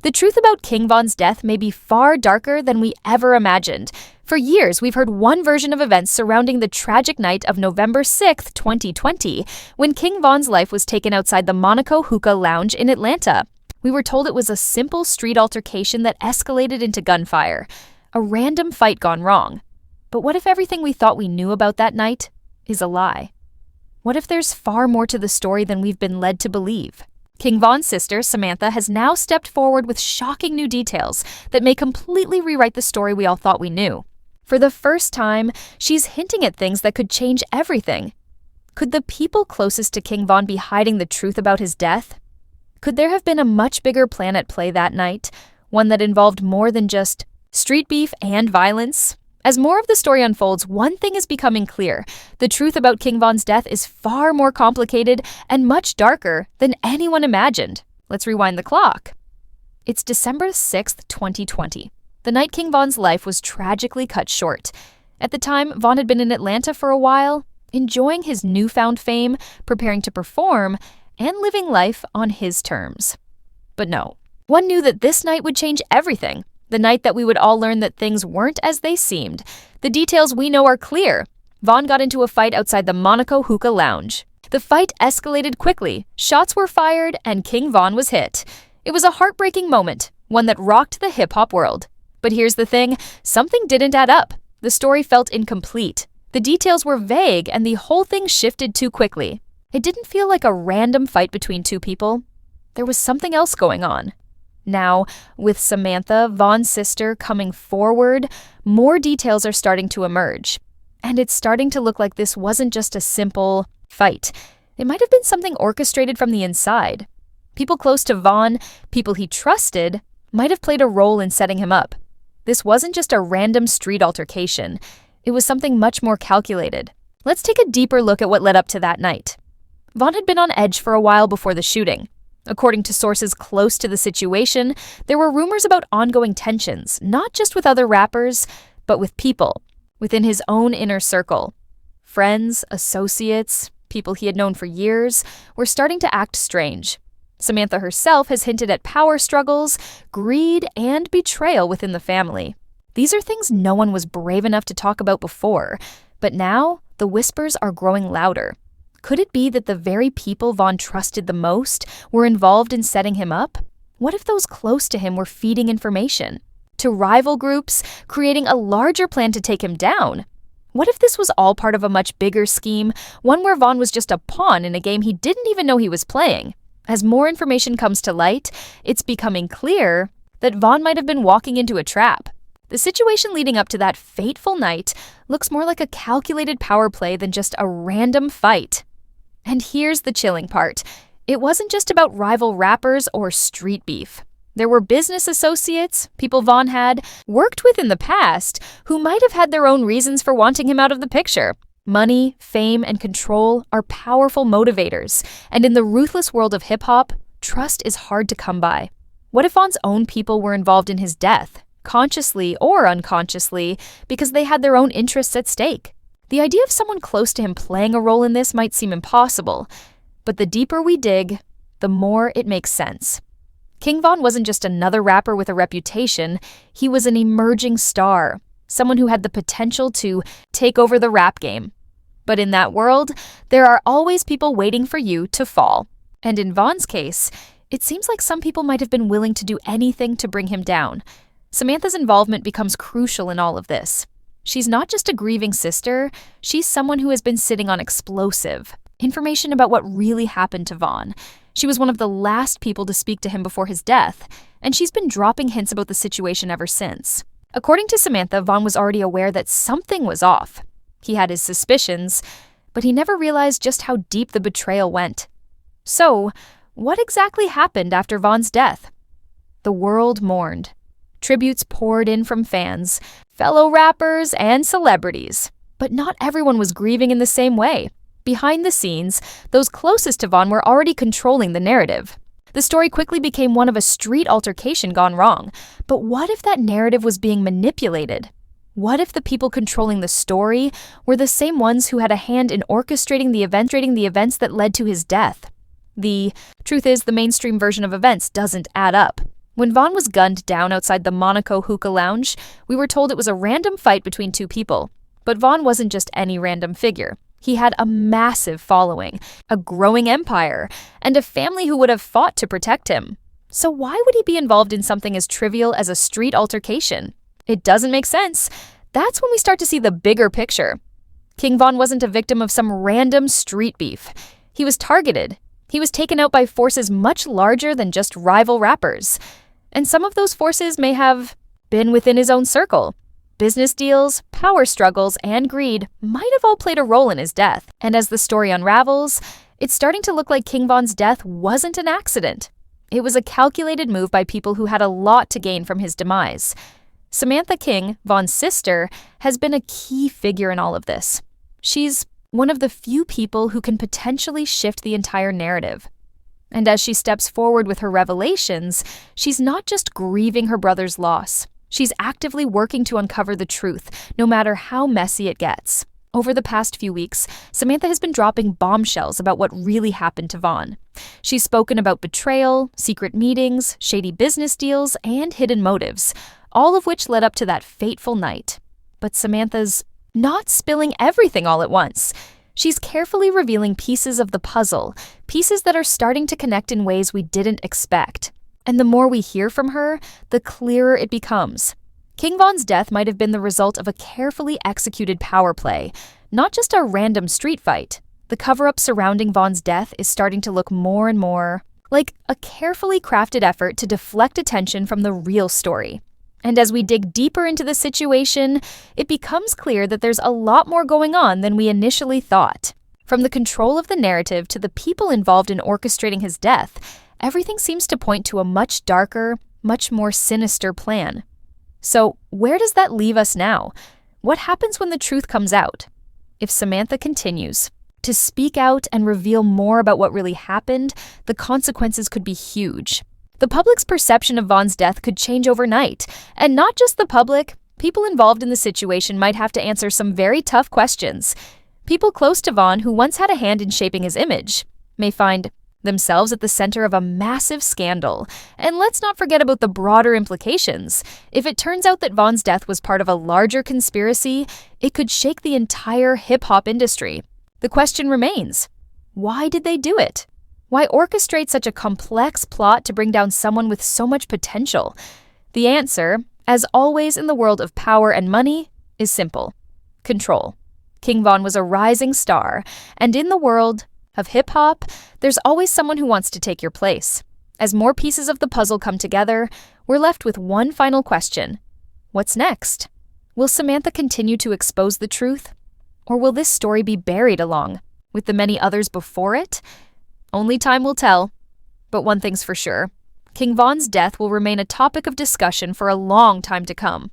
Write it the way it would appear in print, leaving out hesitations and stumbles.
The truth about King Von's death may be far darker than we ever imagined. For years, we've heard one version of events surrounding the tragic night of November 6th, 2020, when King Von's life was taken outside the Monaco Hookah Lounge in Atlanta. We were told it was a simple street altercation that escalated into gunfire, a random fight gone wrong. But what if everything we thought we knew about that night is a lie? What if there's far more to the story than we've been led to believe? King Von's sister, Samantha, has now stepped forward with shocking new details that may completely rewrite the story we all thought we knew. For the first time, she's hinting at things that could change everything. Could the people closest to King Von be hiding the truth about his death? Could there have been a much bigger plan at play that night, one that involved more than just street beef and violence? As more of the story unfolds, one thing is becoming clear. The truth about King Von's death is far more complicated and much darker than anyone imagined. Let's rewind the clock. It's December 6th, 2020. The night King Von's life was tragically cut short. At the time, Von had been in Atlanta for a while, enjoying his newfound fame, preparing to perform, and living life on his terms. But no, one knew that this night would change everything. The night that we would all learn that things weren't as they seemed. The details we know are clear. Von got into a fight outside the Monaco Hookah Lounge. The fight escalated quickly, shots were fired, and King Von was hit. It was a heartbreaking moment, one that rocked the hip-hop world. But here's the thing, something didn't add up. The story felt incomplete. The details were vague, and the whole thing shifted too quickly. It didn't feel like a random fight between two people. There was something else going on. Now, with Samantha, Von's sister, coming forward, more details are starting to emerge. And it's starting to look like this wasn't just a simple fight. It might have been something orchestrated from the inside. People close to Von, people he trusted, might have played a role in setting him up. This wasn't just a random street altercation. It was something much more calculated. Let's take a deeper look at what led up to that night. Von had been on edge for a while before the shooting. According to sources close to the situation, there were rumors about ongoing tensions, not just with other rappers, but with people, within his own inner circle. Friends, associates, people he had known for years, were starting to act strange. Samantha herself has hinted at power struggles, greed, and betrayal within the family. These are things no one was brave enough to talk about before, but now the whispers are growing louder. Could it be that the very people Von trusted the most were involved in setting him up? What if those close to him were feeding information to rival groups, creating a larger plan to take him down? What if this was all part of a much bigger scheme, one where Von was just a pawn in a game he didn't even know he was playing? As more information comes to light, it's becoming clear that Von might have been walking into a trap. The situation leading up to that fateful night looks more like a calculated power play than just a random fight. And here's the chilling part. It wasn't just about rival rappers or street beef. There were business associates, people Von had worked with in the past, who might have had their own reasons for wanting him out of the picture. Money, fame, and control are powerful motivators, and in the ruthless world of hip-hop, trust is hard to come by. What if Von's own people were involved in his death, consciously or unconsciously, because they had their own interests at stake? The idea of someone close to him playing a role in this might seem impossible, but the deeper we dig, the more it makes sense. King Von wasn't just another rapper with a reputation, he was an emerging star, someone who had the potential to take over the rap game. But in that world, there are always people waiting for you to fall. And in Von's case, it seems like some people might have been willing to do anything to bring him down. Samantha's involvement becomes crucial in all of this. She's not just a grieving sister, she's someone who has been sitting on explosive information about what really happened to Von. She was one of the last people to speak to him before his death, and she's been dropping hints about the situation ever since. According to Samantha, Von was already aware that something was off. He had his suspicions, but he never realized just how deep the betrayal went. So, what exactly happened after Von's death? The world mourned. Tributes poured in from fans, fellow rappers, and celebrities. But not everyone was grieving in the same way. Behind the scenes, those closest to Von were already controlling the narrative. The story quickly became one of a street altercation gone wrong. But what if that narrative was being manipulated? What if the people controlling the story were the same ones who had a hand in orchestrating the events that led to his death? The truth is, the mainstream version of events doesn't add up. When Vaughn was gunned down outside the Monaco Hookah Lounge, we were told it was a random fight between two people. But Vaughn wasn't just any random figure. He had a massive following, a growing empire, and a family who would have fought to protect him. So why would he be involved in something as trivial as a street altercation? It doesn't make sense. That's when we start to see the bigger picture. King Von wasn't a victim of some random street beef. He was targeted. He was taken out by forces much larger than just rival rappers. And some of those forces may have been within his own circle. Business deals, power struggles, and greed might have all played a role in his death. And as the story unravels, it's starting to look like King Von's death wasn't an accident. It was a calculated move by people who had a lot to gain from his demise. Samantha King, Von's sister, has been a key figure in all of this. She's one of the few people who can potentially shift the entire narrative. And as she steps forward with her revelations, she's not just grieving her brother's loss. She's actively working to uncover the truth, no matter how messy it gets. Over the past few weeks, Samantha has been dropping bombshells about what really happened to Vaughn. She's spoken about betrayal, secret meetings, shady business deals, and hidden motives, all of which led up to that fateful night. But Samantha's not spilling everything all at once. She's carefully revealing pieces of the puzzle, pieces that are starting to connect in ways we didn't expect. And the more we hear from her, the clearer it becomes. King Von's death might have been the result of a carefully executed power play, not just a random street fight. The cover-up surrounding Von's death is starting to look more and more like a carefully crafted effort to deflect attention from the real story. And as we dig deeper into the situation, it becomes clear that there's a lot more going on than we initially thought. From the control of the narrative to the people involved in orchestrating his death, everything seems to point to a much darker, much more sinister plan. So, where does that leave us now? What happens when the truth comes out? If Samantha continues to speak out and reveal more about what really happened, the consequences could be huge. The public's perception of Von's death could change overnight. And not just the public, people involved in the situation might have to answer some very tough questions. People close to Von, who once had a hand in shaping his image, may find themselves at the center of a massive scandal. And let's not forget about the broader implications. If it turns out that Von's death was part of a larger conspiracy, it could shake the entire hip-hop industry. The question remains, why did they do it? Why orchestrate such a complex plot to bring down someone with so much potential? The answer, as always in the world of power and money, is simple: control. King Von was a rising star, and in the world of hip-hop, there's always someone who wants to take your place. As more pieces of the puzzle come together, we're left with one final question. What's next? Will Samantha continue to expose the truth? Or will this story be buried along with the many others before it? Only time will tell. But one thing's for sure, King Von's death will remain a topic of discussion for a long time to come.